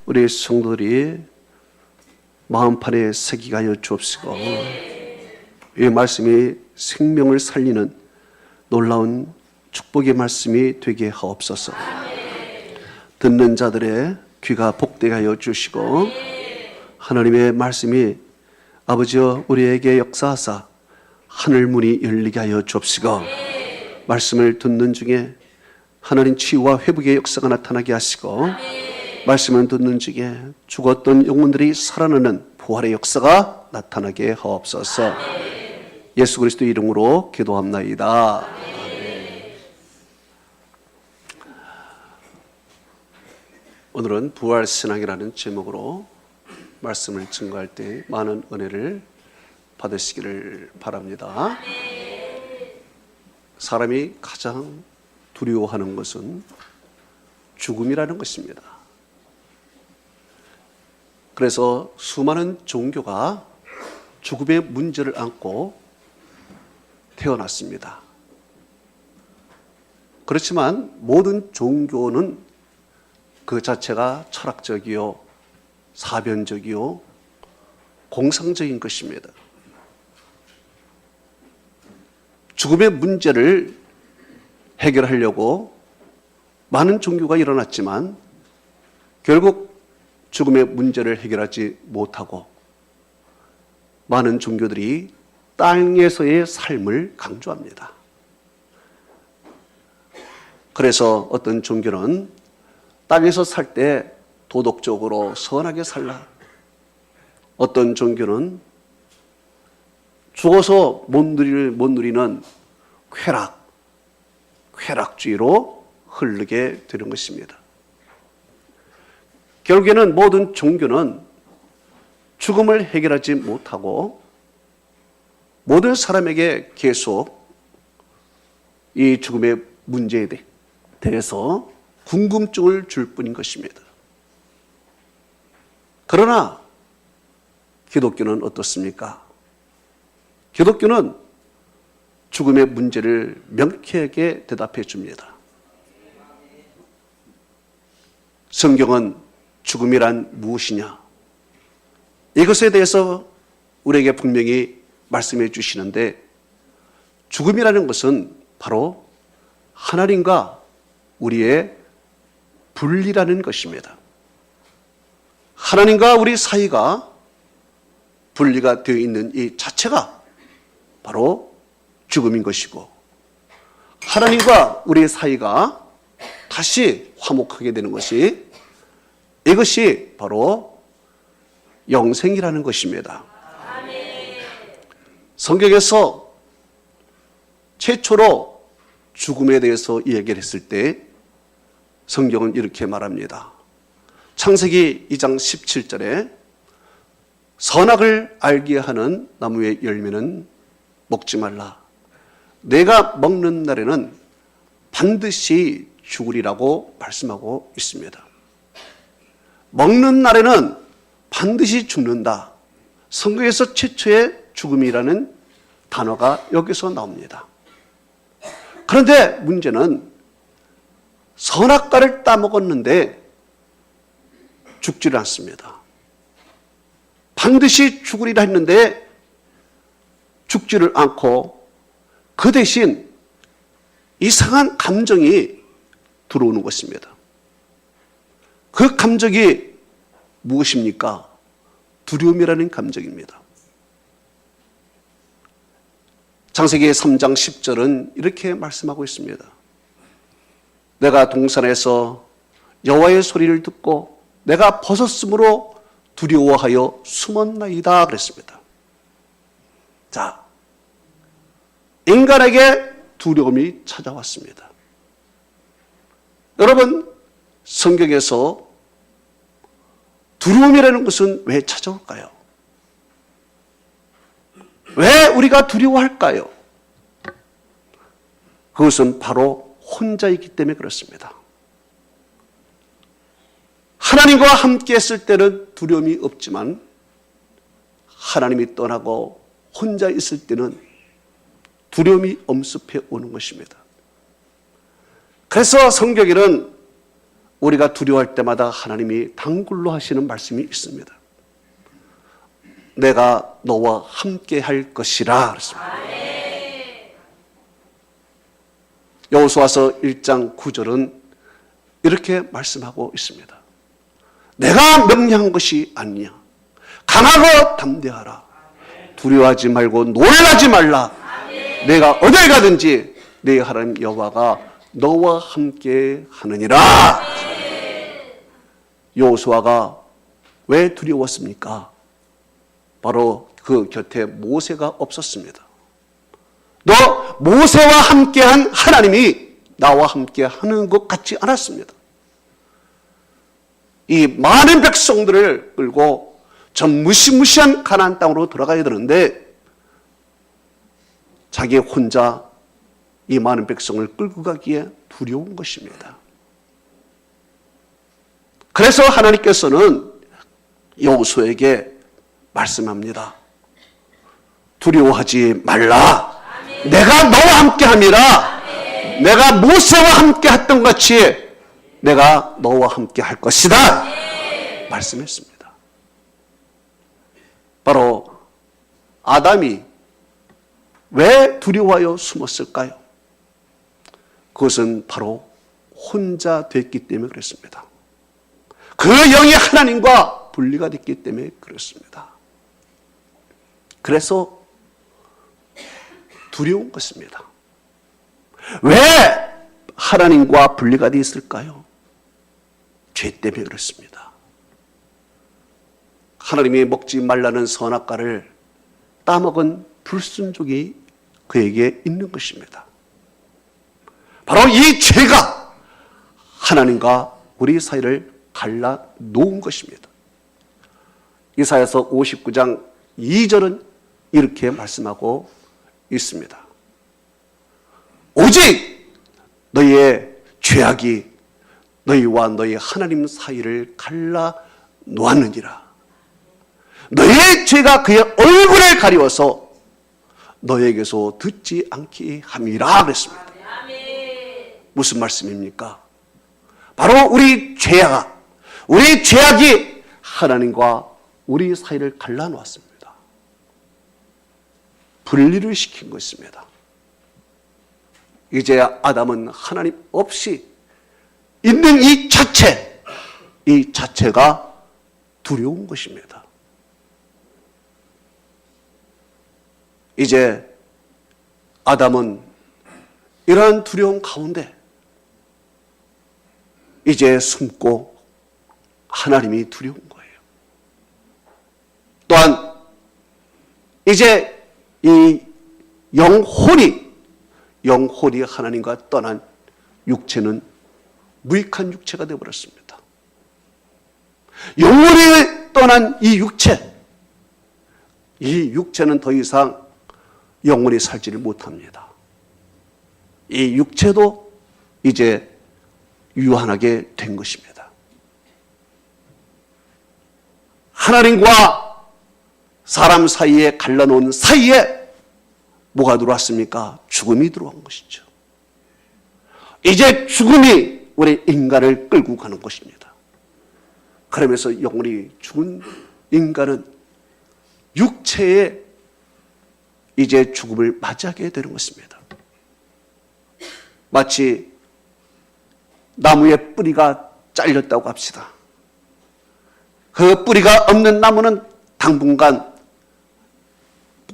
우리 성도들이 마음판에 새기게 하여 주옵시고 이 말씀이 생명을 살리는 놀라운 축복의 말씀이 되게 하옵소서. 듣는 자들의 귀가 복되게 하여 주시고 하나님의 말씀이 아버지여 우리에게 역사하사 하늘 문이 열리게 하여 주옵시고 말씀을 듣는 중에 하나님 치유와 회복의 역사가 나타나게 하시고 말씀을 듣는 중에 죽었던 영혼들이 살아나는 부활의 역사가 나타나게 하옵소서. 예수 그리스도 이름으로 기도합나이다. 오늘은 부활신앙이라는 제목으로 말씀을 증거할 때 많은 은혜를 받으시기를 바랍니다. 사람이 가장 두려워하는 것은 죽음이라는 것입니다. 그래서 수많은 종교가 죽음의 문제를 안고 태어났습니다. 그렇지만 모든 종교는 그 자체가 철학적이요, 사변적이요, 공상적인 것입니다. 죽음의 문제를 해결하려고 많은 종교가 일어났지만 결국 죽음의 문제를 해결하지 못하고 많은 종교들이 땅에서의 삶을 강조합니다. 그래서 어떤 종교는 땅에서 살 때 도덕적으로 선하게 살라. 어떤 종교는 죽어서 못 누리는 쾌락주의로 흐르게 되는 것입니다. 결국에는 모든 종교는 죽음을 해결하지 못하고 모든 사람에게 계속 이 죽음의 문제에 대해서 궁금증을 줄 뿐인 것입니다. 그러나 기독교는 어떻습니까? 기독교는 죽음의 문제를 명쾌하게 대답해 줍니다. 성경은 죽음이란 무엇이냐? 이것에 대해서 우리에게 분명히 말씀해 주시는데 죽음이라는 것은 바로 하나님과 우리의 분리라는 것입니다. 하나님과 우리 사이가 분리가 되어 있는 이 자체가 바로 죽음인 것이고 하나님과 우리 사이가 다시 화목하게 되는 것이 이것이 바로 영생이라는 것입니다. 성경에서 최초로 죽음에 대해서 이야기를 했을 때 성경은 이렇게 말합니다. 창세기 2장 17절에 선악을 알게 하는 나무의 열매는 먹지 말라. 내가 먹는 날에는 반드시 죽으리라고 말씀하고 있습니다. 먹는 날에는 반드시 죽는다. 성경에서 최초의 죽음이라는 단어가 여기서 나옵니다. 그런데 문제는 선악과를 따먹었는데 죽지를 않습니다. 반드시 죽으리라 했는데 죽지를 않고 그 대신 이상한 감정이 들어오는 것입니다. 그 감정이 무엇입니까? 두려움이라는 감정입니다. 창세기 3장 10절은 이렇게 말씀하고 있습니다. 내가 동산에서 여호와의 소리를 듣고 내가 벗었으므로 두려워하여 숨었나이다 그랬습니다. 자, 인간에게 두려움이 찾아왔습니다. 여러분, 성경에서 두려움이라는 것은 왜 찾아올까요? 왜 우리가 두려워할까요? 그것은 바로 혼자 있기 때문에 그렇습니다. 하나님과 함께 했을 때는 두려움이 없지만 하나님이 떠나고 혼자 있을 때는 두려움이 엄습해 오는 것입니다. 그래서 성경에는 우리가 두려워할 때마다 하나님이 단골로 하시는 말씀이 있습니다. 내가 너와 함께 할 것이라 그랬습니다. 여호수아서 1장 9절은 이렇게 말씀하고 있습니다. 내가 명령한 것이 아니냐. 강하고 담대하라. 두려워하지 말고 놀라지 말라. 내가 어딜 가든지 네 하나님 여호와가 너와 함께 하느니라. 여호수아가 왜 두려웠습니까? 바로 그 곁에 모세가 없었습니다. 너 모세와 함께한 하나님이 나와 함께하는 것 같지 않았습니다. 이 많은 백성들을 끌고 저 무시무시한 가나안 땅으로 들어가야 되는데 자기 혼자 이 많은 백성을 끌고 가기에 두려운 것입니다. 그래서 하나님께서는 여호수아에게 말씀합니다. 두려워하지 말라. 내가 너와 함께함이라. 내가 모세와 함께 했던 같이 내가 너와 함께 할 것이다. 말씀했습니다. 바로 아담이 왜 두려워하여 숨었을까요? 그것은 바로 혼자 됐기 때문에 그랬습니다. 그 영이 하나님과 분리가 됐기 때문에 그렇습니다. 그래서 두려운 것입니다. 왜 하나님과 분리가 되어 있을까요? 죄 때문에 그렇습니다. 하나님이 먹지 말라는 선악과를 따먹은 불순종이 그에게 있는 것입니다. 바로 이 죄가 하나님과 우리 사이를 갈라 놓은 것입니다. 이사야서 59장 2절은 이렇게 말씀하고 있습니다. 오직 너희의 죄악이 너희와 너희 하나님 사이를 갈라 놓았느니라. 너희의 죄가 그의 얼굴을 가리워서 너희에게서 듣지 않게 함이라 그랬습니다. 무슨 말씀입니까? 바로 우리 죄악이 하나님과 우리 사이를 갈라 놓았습니다. 분리를 시킨 것입니다. 이제 아담은 하나님 없이 있는 이 자체가 두려운 것입니다. 이제 아담은 이러한 두려움 가운데 이제 숨고 하나님이 두려운 거예요. 또한 이제 이 영혼이 하나님과 떠난 육체는 무익한 육체가 되어버렸습니다. 영혼이 떠난 이 육체는 더 이상 영원히 살지를 못합니다. 이 육체도 이제 유한하게 된 것입니다. 하나님과 사람 사이에 갈라놓은 사이에 뭐가 들어왔습니까? 죽음이 들어온 것이죠. 이제 죽음이 우리 인간을 끌고 가는 것입니다. 그러면서 영원히 죽은 인간은 육체에 이제 죽음을 맞이하게 되는 것입니다. 마치 나무의 뿌리가 잘렸다고 합시다. 그 뿌리가 없는 나무는 당분간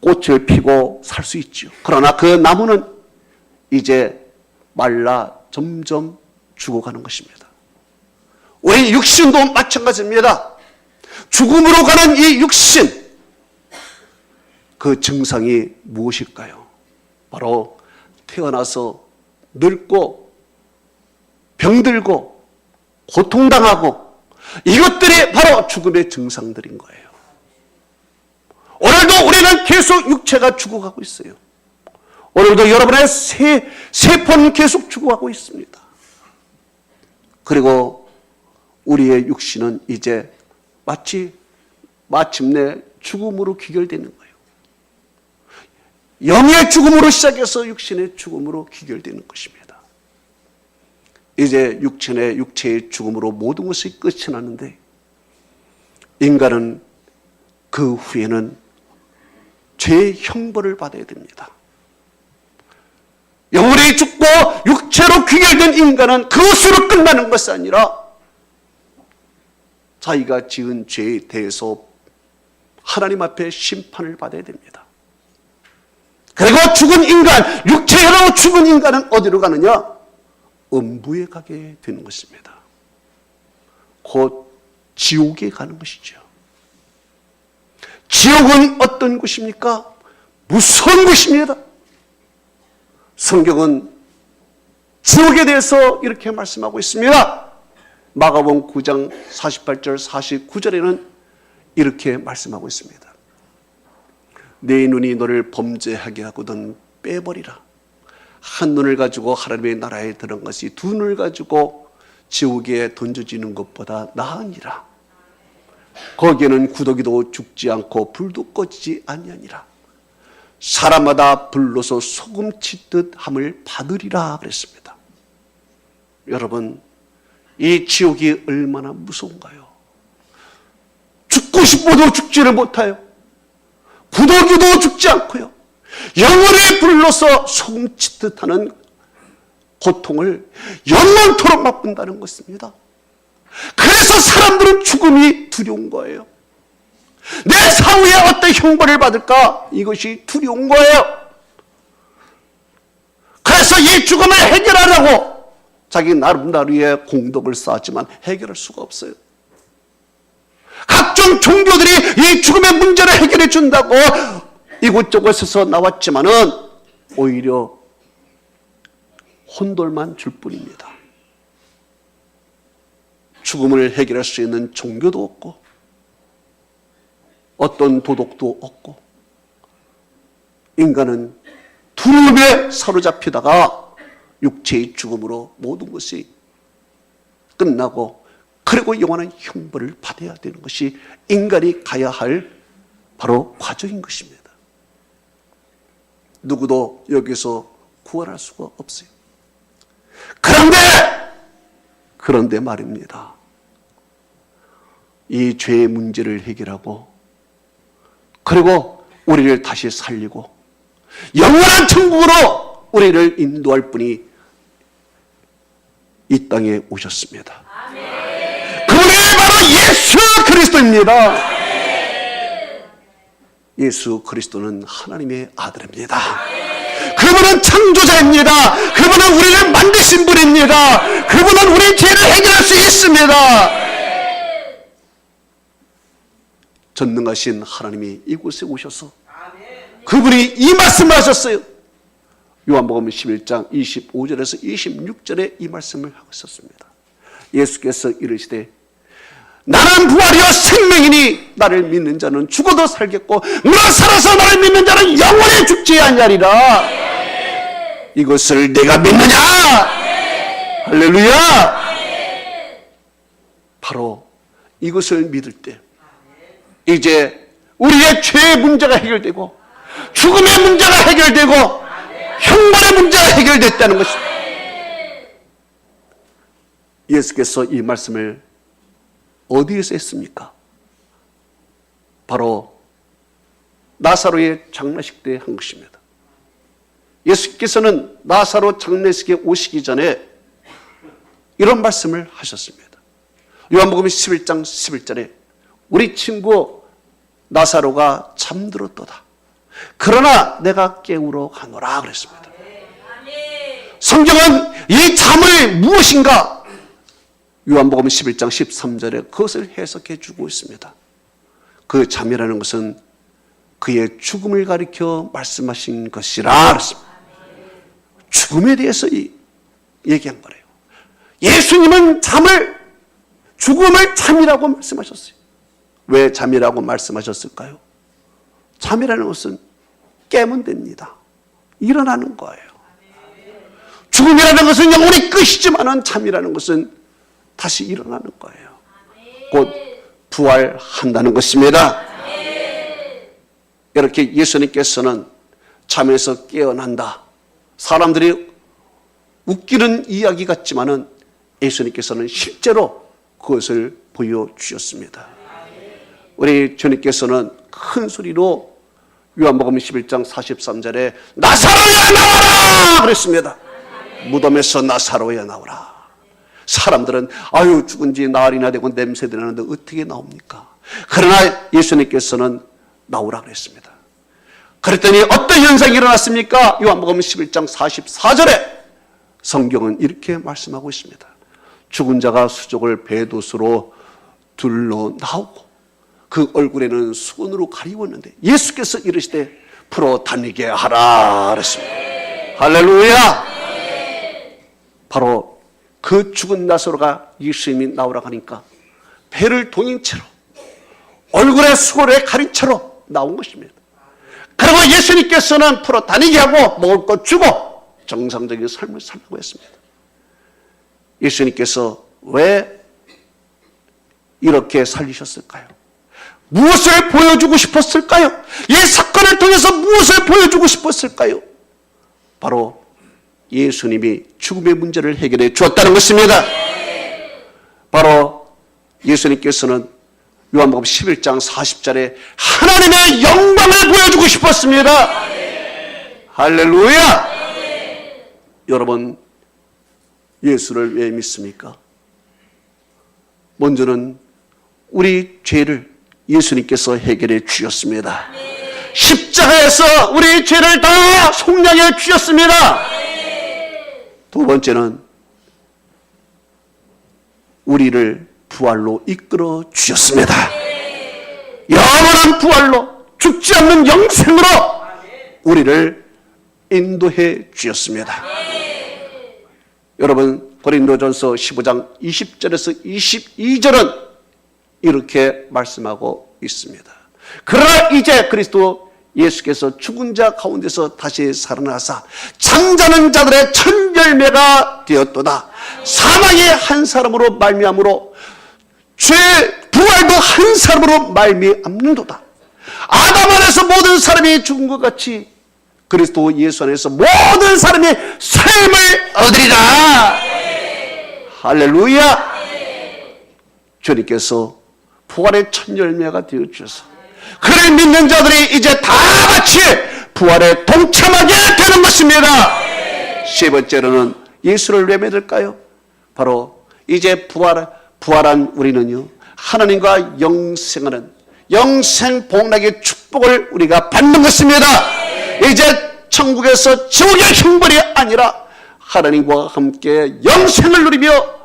꽃을 피고 살 수 있죠. 그러나 그 나무는 이제 말라 점점 죽어가는 것입니다. 우리 육신도 마찬가지입니다. 죽음으로 가는 이 육신, 그 증상이 무엇일까요? 바로 태어나서 늙고 병들고 고통당하고, 이것들이 바로 죽음의 증상들인 거예요. 오늘도 우리는 계속 육체가 죽어가고 있어요. 오늘도 여러분의 세포는 계속 죽어가고 있습니다. 그리고 우리의 육신은 이제 마침내 죽음으로 귀결되는 거예요. 영의 죽음으로 시작해서 육신의 죽음으로 귀결되는 것입니다. 이제 육체의 죽음으로 모든 것이 끝이 나는데 인간은 그 후에는 죄의 형벌을 받아야 됩니다. 영원히 죽고 육체로 귀결된 인간은 그것으로 끝나는 것이 아니라 자기가 지은 죄에 대해서 하나님 앞에 심판을 받아야 됩니다. 그리고 죽은 인간, 육체로 죽은 인간은 어디로 가느냐? 음부에 가게 되는 것입니다. 곧 지옥에 가는 것이죠. 지옥은 어떤 곳입니까? 무서운 곳입니다. 성경은 지옥에 대해서 이렇게 말씀하고 있습니다. 마가복음 9장 48절 49절에는 이렇게 말씀하고 있습니다. 네 눈이 너를 범죄하게 하거든 빼버리라. 한 눈을 가지고 하나님의 나라에 들어간 것이 두 눈을 가지고 지옥에 던져지는 것보다 나으니라. 거기에는 구더기도 죽지 않고 불도 꺼지지 아니하니라. 사람마다 불로서 소금 치듯 함을 받으리라 그랬습니다. 여러분, 이 지옥이 얼마나 무서운가요? 죽고 싶어도 죽지를 못해요. 구더기도 죽지 않고요. 영원히 불로서 소금 치듯 하는 고통을 영원토록 맛본다는 것입니다. 그래서 사람들은 죽음이 두려운 거예요. 내 사후에 어떤 형벌을 받을까? 이것이 두려운 거예요. 그래서 이 죽음을 해결하려고 자기 나름대로의 공덕을 쌓았지만 해결할 수가 없어요. 각종 종교들이 이 죽음의 문제를 해결해 준다고 이곳저곳에서 나왔지만은 오히려 혼돌만 줄 뿐입니다. 죽음을 해결할 수 있는 종교도 없고 어떤 도덕도 없고 인간은 두려움에 사로잡히다가 육체의 죽음으로 모든 것이 끝나고 그리고 영원한 형벌을 받아야 되는 것이 인간이 가야 할 바로 과정인 것입니다. 누구도 여기서 구원할 수가 없어요. 그런데 말입니다. 이 죄의 문제를 해결하고 그리고 우리를 다시 살리고 영원한 천국으로 우리를 인도할 분이 이 땅에 오셨습니다. 그분이 바로 예수 그리스도입니다. 예수 그리스도는 하나님의 아들입니다. 그분은 창조자입니다. 그분은 우리를 만드신 분입니다. 그분은 우리의 죄를 해결할 수 있습니다. 전능하신 하나님이 이곳에 오셔서 그분이 이 말씀을 하셨어요. 요한복음 11장 25절에서 26절에 이 말씀을 하고 있었습니다. 예수께서 이르시되 나는 부활이요 생명이니 나를 믿는 자는 죽어도 살겠고 내가 살아서 나를 믿는 자는 영원히 죽지 아니하리라. 이것을 내가 믿느냐? 할렐루야. 바로 이것을 믿을 때 이제 우리의 죄의 문제가 해결되고 죽음의 문제가 해결되고 형벌의 문제가 해결됐다는 것입니다. 예수께서 이 말씀을 어디에서 했습니까? 바로 나사로의 장례식 때 한 것입니다. 예수께서는 나사로 장례식에 오시기 전에 이런 말씀을 하셨습니다. 요한복음 11장 11절에 우리 친구 나사로가 잠들었도다. 그러나 내가 깨우러 가노라 그랬습니다. 성경은 이 잠을 무엇인가? 요한복음 11장 13절에 그것을 해석해 주고 있습니다. 그 잠이라는 것은 그의 죽음을 가리켜 말씀하신 것이라 그랬습니다. 죽음에 대해서 얘기한 거래요. 예수님은 죽음을 잠이라고 말씀하셨어요. 왜 잠이라고 말씀하셨을까요? 잠이라는 것은 깨면 됩니다. 일어나는 거예요. 죽음이라는 것은 영원히 끝이지만은 잠이라는 것은 다시 일어나는 거예요. 곧 부활한다는 것입니다. 이렇게 예수님께서는 잠에서 깨어난다. 사람들이 웃기는 이야기 같지만은 예수님께서는 실제로 그것을 보여주셨습니다. 우리 주님께서는 큰 소리로 요한복음 11장 43절에 나사로야 나와라 그랬습니다. 무덤에서 나사로야 나오라. 사람들은 아유 죽은 지 나흘이나 되고 냄새도 나는데 어떻게 나옵니까? 그러나 예수님께서는 나오라 그랬습니다. 그랬더니 어떤 현상이 일어났습니까? 요한복음 11장 44절에 성경은 이렇게 말씀하고 있습니다. 죽은 자가 수족을 배도수로 둘러 나오고 그 얼굴에는 손으로 가리웠는데 예수께서 이르시되 풀어 다니게 하라 그랬습니다. 할렐루야. 바로 그 죽은 나사로가 예수님이 나오라고 하니까 배를 동인 채로 얼굴에 수고를 가린 채로 나온 것입니다. 그리고 예수님께서는 풀어 다니게 하고 먹을 것 주고 정상적인 삶을 살라고 했습니다. 예수님께서 왜 이렇게 살리셨을까요? 무엇을 보여주고 싶었을까요? 이 사건을 통해서 무엇을 보여주고 싶었을까요? 바로 예수님이 죽음의 문제를 해결해 주었다는 것입니다. 바로 예수님께서는 요한복음 11장 40절에 하나님의 영광을 보여주고 싶었습니다. 할렐루야. 여러분 예수를 왜 믿습니까? 먼저는 우리 죄를 예수님께서 해결해 주셨습니다. 십자가에서 우리 죄를 다 속량해 주셨습니다. 두 번째는 우리를 부활로 이끌어 주셨습니다. 영원한 부활로 죽지 않는 영생으로 우리를 인도해 주셨습니다. 여러분 고린도전서 15장 20절에서 22절은 이렇게 말씀하고 있습니다. 그러나 이제 그리스도 예수께서 죽은 자 가운데서 다시 살아나사 잠자는 자들의 첫 열매가 되었도다. 사망이 한 사람으로 말미암으로 죄 부활도 한 사람으로 말미암는도다. 아담 안에서 모든 사람이 죽은 것 같이 그리스도 예수 안에서 모든 사람이 삶을 얻으리라. 할렐루야. 주님께서 부활의 첫 열매가 되어 주셔서 그를 믿는 자들이 이제 다 같이 부활에 동참하게 되는 것입니다. 세 번째로는 예수를 왜 믿을까요? 바로 이제 부활한 우리는요 하나님과 영생하는 영생 복락의 축복을 우리가 받는 것입니다. 이제 천국에서 지옥의 형벌이 아니라 하나님과 함께 영생을 누리며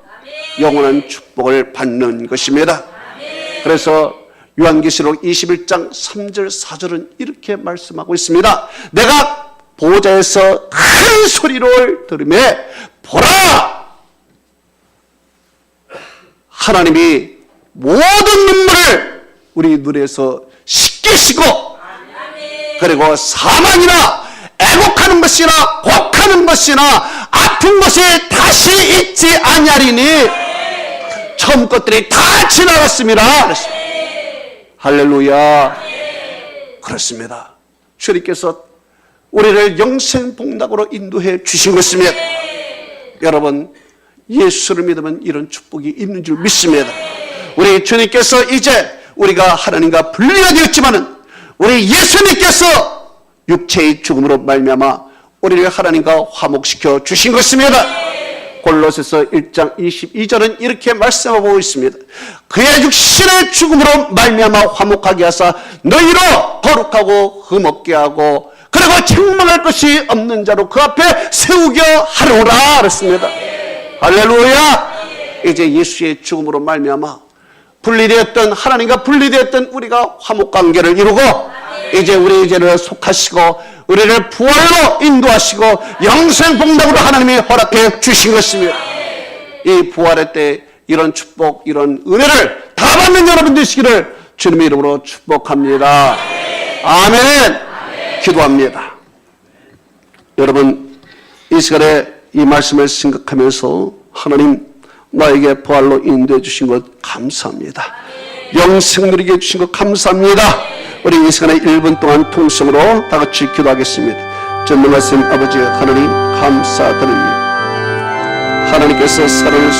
영원한 축복을 받는 것입니다. 그래서 요한계시록 21장 3절 4절은 이렇게 말씀하고 있습니다. 내가 보좌에서 큰 소리를 들으매 보라! 하나님이 모든 눈물을 우리 눈에서 씻기시고 그리고 사망이나 애곡하는 것이나 곡하는 것이나 아픈 것이 다시 있지 아니하리니 처음 것들이 다 지나갔습니다. 할렐루야. 그렇습니다. 주님께서 우리를 영생복락으로 인도해 주신 것입니다. 여러분 예수를 믿으면 이런 축복이 있는 줄 믿습니다. 우리 주님께서 이제 우리가 하나님과 분리가 되었지만은 우리 예수님께서 육체의 죽음으로 말미암아 우리를 하나님과 화목시켜 주신 것입니다. 골로새서 1장 22절은 이렇게 말씀하고 있습니다. 그의 육신의 죽음으로 말미암아 화목하게 하사 너희로 거룩하고 흠없게 하고 그리고 책망할 것이 없는 자로 그 앞에 세우게 하려라 그랬습니다. 할렐루야. 이제 예수의 죽음으로 말미암아 분리되었던 하나님과 분리되었던 우리가 화목관계를 이루고 이제 우리 죄를 속하시고 우리를 부활로 인도하시고 영생복락으로 하나님이 허락해 주신 것입니다. 이 부활의 때 이런 축복 이런 은혜를 다 받는 여러분 되시기를 주님의 이름으로 축복합니다. 아멘. 기도합니다. 여러분 이 시간에 이 말씀을 생각하면서 하나님 나에게 부활로 인도해 주신 것 감사합니다. 영생 누리게 해주신 것 감사합니다. 우리 이 시간에 1분 동안 통성으로 다 같이 기도하겠습니다. 전능하신 아버지 하나님 감사드립니다. 하나님께서 살을